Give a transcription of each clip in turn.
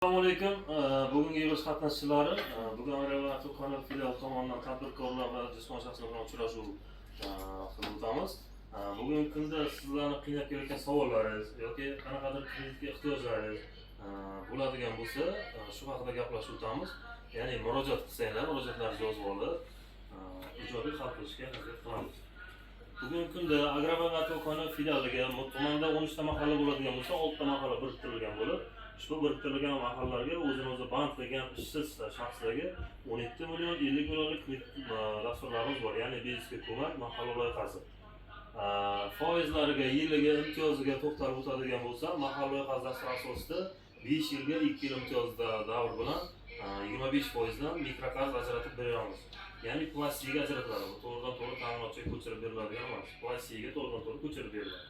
Assalomu alaykum. Bugungi yig'ilish qatnashchilari, bugun Agrovet kanal filiali tomonidan tadbirkorlar va jismoniy shaxslar bilan uchrashuv qilib o'tamiz. Bugungi kunda sizlarni qiynab kelayotgan savollaringiz yoki qanaqadir kreditga ehtiyojlaringiz bo'ladigan bo'lsa, shu haqida gaplashib o'tamiz. Ya'ni murojaat qilsanglar, murojaatlaringizni yozib olib, ijobiy hal qilishga harakat qilamiz. Bugungi kunda Agrovet kanal filialiga tumanda 13 ta mahalla bo'ladigan bo'lsa, 6 ta mahalla biriktirilgan bo'lib, ushbu biriktirilgan mahallalarga o'zini-o'zi band qilgan ishsiz shaxslarga 17 million 50 millionlik kredit dasturlarimiz bor. Ya'ni biznesga ko'mak mahalla loyihasi. Foizlariga, yiliga, imtiyoziga to'xtalib o'tadigan bo'lsa, mahalla loyihasi dasturi asosida 5 yilga 2 yil imtiyozda davr bilan 25% dan mikroqarz ajratib beramiz. Ya'ni klassikaga ajratiladi. To'g'ridan-to'g'ri ta'minotchiga ko'chirib beriladigan emas. Klassikaga to'g'ridan-to'g'ri ko'chirib beriladi.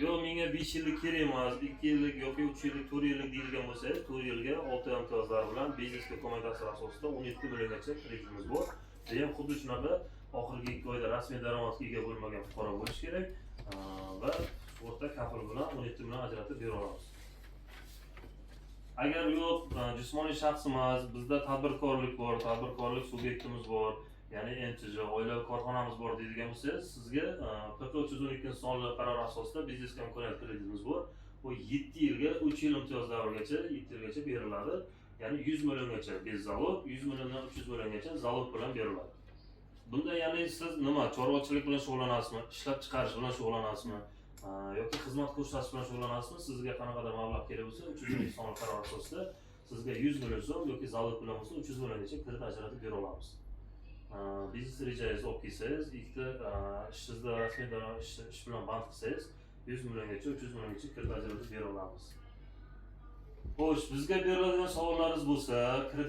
Yo menga 5 yillik kerak emas, 2 yillik yoki 3 yillik, 4 yillik deyilgan bo'lsa, 4 yilga 6 imtiyozlar bilan biznesga ko'mak dasturi asosida 17 milliongacha kreditimiz bor. Bu ham xuddi shunaqa oxirgi 2 oyda rasmiy daromadga ega bo'lmagan fuqaro bo'lish kerak va sug'urta kafil bilan 17 million ajratib bera olamiz. Agar yo'q, jismoniy shaxs emas, bizda tadbirkorlik bor, tadbirkorlik subyektimiz bor, ya'ni NTJ, oilaviy korxonamiz bor deydigan bo'lsangiz, sizga PK 312 sonli qaror asosida biznesga imkoniyat kreditimiz bor. Bu 7 yilga 3 yil imtiyoz davrigacha, 7 yilgacha beriladi. Ya'ni 100 milliongacha bez zalog, 100 milliondan 300 milliongacha zalog bilan beriladi. Bunda ya'ni siz nima, chorvachilik bilan shug'ullanasizmi, ishlab chiqarish bilan shug'ullanasizmi, yoki xizmat ko'rsatish bilan shug'ullanasizmi, sizga qanaqadir mablag' kerak bo'lsa, 312 sonli qaror asosida sizga 100 million so'm yoki zalog bilan bo'lsa 300 milliongacha kredit ajratib bera olamiz. Biznes rejangizni olib kelsangiz, ikkita ishingizda rasmiy ish bilan band qilsangiz, 100 milliongacha, 300 milliongacha kredit ajratib bera olamiz. Xo'sh, bizga beriladigan savollaringiz bo'lsa, kredit